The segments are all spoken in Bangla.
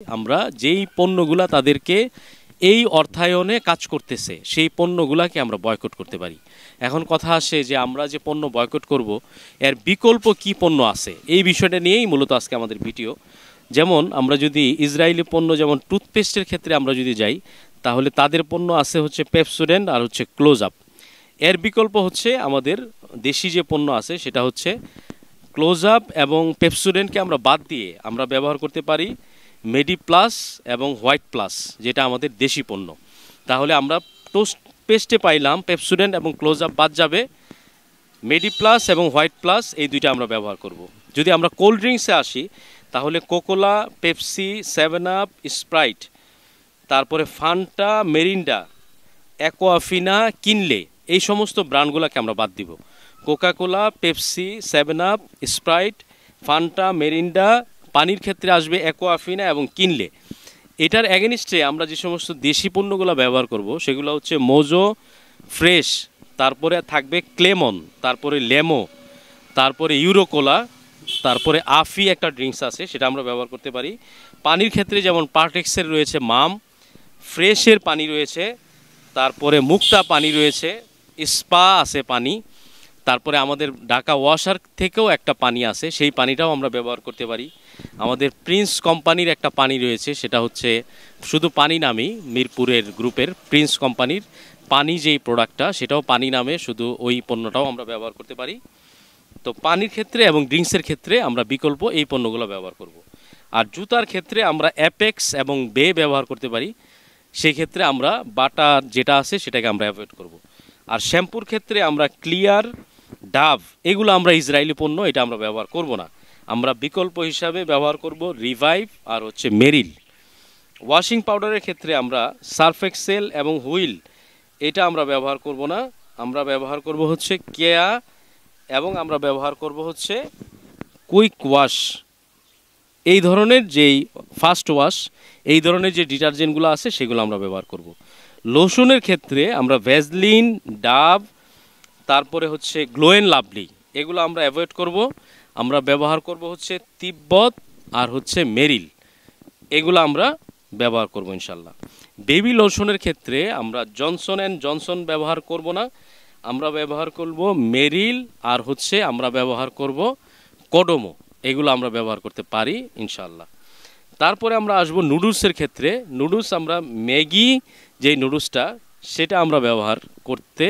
আমরা যেই পণ্যগুলা তাদেরকে এই অর্থায়নে কাজ করতেছে সেই পণ্যগুলাকে আমরা বয়কট করতে পারি। এখন কথা আসে যে আমরা যে পণ্য বয়কট করব এর বিকল্প কি পণ্য আছে, এই বিষয়টা নিয়েই মূলত আজকে আমাদের ভিডিও। যেমন আমরা যদি ইসরায়েলি পণ্য যেমন টুথপেস্টের ক্ষেত্রে আমরা যদি যাই, তাহলে তাদের পণ্য আছে হচ্ছে পেপসোডেন্ট আর হচ্ছে ক্লোজ আপ। এর বিকল্প হচ্ছে আমাদের দেশি যে পণ্য আছে সেটা হচ্ছে ক্লোজ আপ এবং পেপসোডেন্টকে আমরা বাদ দিয়ে আমরা ব্যবহার করতে পারি মেডি প্লাস এবং হোয়াইট প্লাস, যেটা আমাদের দেশি পণ্য। তাহলে আমরা টুথপেস্টে পাইলাম পেপসোডেন্ট এবং ক্লোজ আপ বাদ যাবে, মেডি প্লাস এবং হোয়াইট প্লাস এই দুইটা আমরা ব্যবহার করব। যদি আমরা কোল্ড ড্রিঙ্কসে আসি, তাহলে কোকোলা, পেপসি, 7 আপ, স্প্রাইট, তারপরে ফান্টা, মেরিন্ডা, অ্যাকোয়াফিনা, কিনলে, এই সমস্ত ব্র্যান্ডগুলোকে আমরা বাদ দিব। Coca Cola, Pepsi, 7 up, Sprite, Fanta, Mirinda, পানির ক্ষেত্রে আসবে অ্যাকোয়াফিনা এবং কিনলে। এটার অ্যাগেনিস্টে আমরা যে সমস্ত দেশি পণ্যগুলো ব্যবহার করব সেগুলো হচ্ছে মোজো, ফ্রেশ, তারপরে থাকবে ক্লেমন, তারপরে লেমো, তারপরে ইউরোকোলা, তারপরে আফি একটা ড্রিঙ্কস আছে সেটা আমরা ব্যবহার করতে পারি। পানির ক্ষেত্রে যেমন পার্টেক্সের রয়েছে মাম, ফ্রেশের পানি রয়েছে, তারপরে মুক্তা পানি রয়েছে, স্পা আছে পানি, তারপরে আমাদের ঢাকা ওয়াশার থেকেও একটা পানি আছে, সেই পানিটাও আমরা ব্যবহার করতে পারি। আমাদের প্রিন্স কোম্পানির একটা পানি রয়েছে, সেটা হচ্ছে শুধু পানি নামেই, মিরপুরের গ্রুপের প্রিন্স কোম্পানির পানি যেই প্রোডাক্টটা সেটাও পানি নামে, শুধু ওই পণ্যটাও আমরা ব্যবহার করতে পারি। তো পানির ক্ষেত্রে এবং ড্রিঙ্কসের ক্ষেত্রে আমরা বিকল্প এই পণ্যগুলো ব্যবহার করব। আর জুতার ক্ষেত্রে আমরা অ্যাপেক্স এবং বে ব্যবহার করতে পারি, সেই ক্ষেত্রে আমরা বাটা যেটা আছে সেটাকে আমরা অ্যাভয়েড করব। আর শ্যাম্পুর ক্ষেত্রে আমরা ক্লিয়ার, ডাভ, এগুলো আমরা ইসরায়েলি পণ্য, এটা আমরা ব্যবহার করব না। আমরা বিকল্প হিসাবে ব্যবহার করব রিভাইভ আর হচ্ছে মেরিল। ওয়াশিং পাউডারের ক্ষেত্রে আমরা সার্ফ এক্সেল এবং হুইল, এটা আমরা ব্যবহার করব না। আমরা ব্যবহার করব হচ্ছে কেয়া এবং আমরা ব্যবহার করব হচ্ছে কুইক ওয়াশ, এই ধরনের যেই ফাস্ট ওয়াশ, এই ধরনের যে ডিটারজেন্টগুলো আছে সেগুলো আমরা ব্যবহার করব। লোশনের ক্ষেত্রে আমরা ভ্যাসলিন, ডাভ, তারপরে হচ্ছে গ্লো অ্যান্ড লাভলি, এগুলো আমরা অ্যাভয়েড করব। আমরা ব্যবহার করব হচ্ছে তিব্বত আর হচ্ছে মেরিল, এগুলো আমরা ব্যবহার করব ইনশাল্লাহ। বেবি লোশনের ক্ষেত্রে আমরা জনসন অ্যান্ড জনসন ব্যবহার করব না, আমরা ব্যবহার করব মেরিল আর হচ্ছে আমরা ব্যবহার করব কোডোমো, এগুলো আমরা ব্যবহার করতে পারি ইনশাল্লাহ। তারপরে আমরা আসব নুডলসের ক্ষেত্রে। নুডলস আমরা ম্যাগি যেই নুডলসটা সেটা আমরা ব্যবহার করতে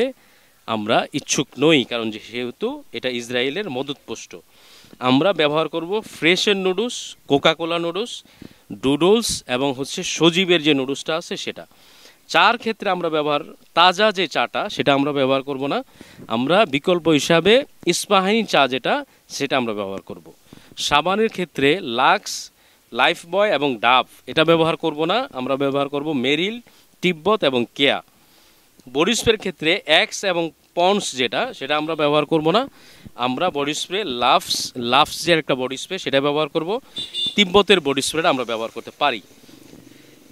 আমরা ইচ্ছুক নই, কারণ যেহেতু এটা ইসরায়েলের মদতপুষ্ট। আমরা ব্যবহার করব ফ্রেশের নুডলস, কোকাকোলা নুডলস, ডুডলস এবং হচ্ছে সজীবের যে নুডলসটা আছে সেটা। চার ক্ষেত্রে আমরা ব্যবহার, তাজা যে চাটা সেটা আমরা ব্যবহার করব না, আমরা বিকল্প হিসাবে ইস্পাহানি চা যেটা সেটা আমরা ব্যবহার করব। সাবানের ক্ষেত্রে লাক্স, লাইফ বয় এবং ডাভ এটা ব্যবহার করব না, আমরা ব্যবহার করব মেরিল, তিব্বত এবং কেয়া। বডি স্প্রের ক্ষেত্রে এক্স এবং পন্স যেটা সেটা আমরা ব্যবহার করব না, আমরা বডি স্প্রে লাভস যে একটা বডি স্প্রে সেটা ব্যবহার করব। তিব্বতের বডি স্প্রেটা আমরা ব্যবহার করতে পারি।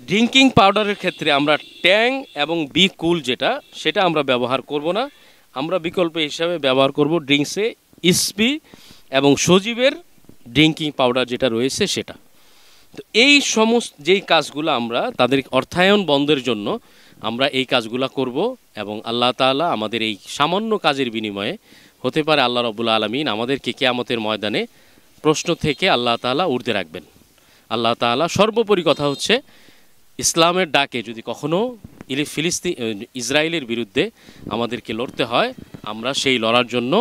ড্রিঙ্কিং পাউডারের ক্ষেত্রে আমরা ট্যাং এবং বি কুল যেটা সেটা আমরা ব্যবহার করব না, আমরা বিকল্প হিসাবে ব্যবহার করব ড্রিঙ্কসে ইসপি এবং সজীবের ড্রিঙ্কিং পাউডার যেটা রয়েছে সেটা। তো এই সমস্ত যেই কাজগুলো আমরা তাদের অর্থায়ন বন্ধের জন্য আমরা এই কাজগুলো করব, এবং আল্লাহ তাআলা আমাদের এই সামান্য কাজের বিনিময়ে হতে পারে আল্লাহ রাব্বুল আলামিন আমাদেরকে কিয়ামতের ময়দানে প্রশ্ন থেকে আল্লাহ তাআলা ঊর্ধ্বে রাখবেন। আল্লাহ তাআলা সর্বোপরি কথা হচ্ছে ইসলামের ডাকে যদি কখনও ইসরায়েলের বিরুদ্ধে আমাদেরকে লড়তে হয়, আমরা সেই লড়ার জন্য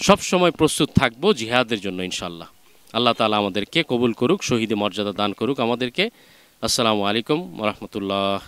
সবসময় প্রস্তুত থাকব জিহাদের জন্য ইনশাআল্লাহ। আল্লাহ তাআলা আমাদেরকে কবুল করুক, শহীদে মর্যাদা দান করুক আমাদেরকে। আসসালামু আলাইকুম ওয়া রাহমাতুল্লাহ।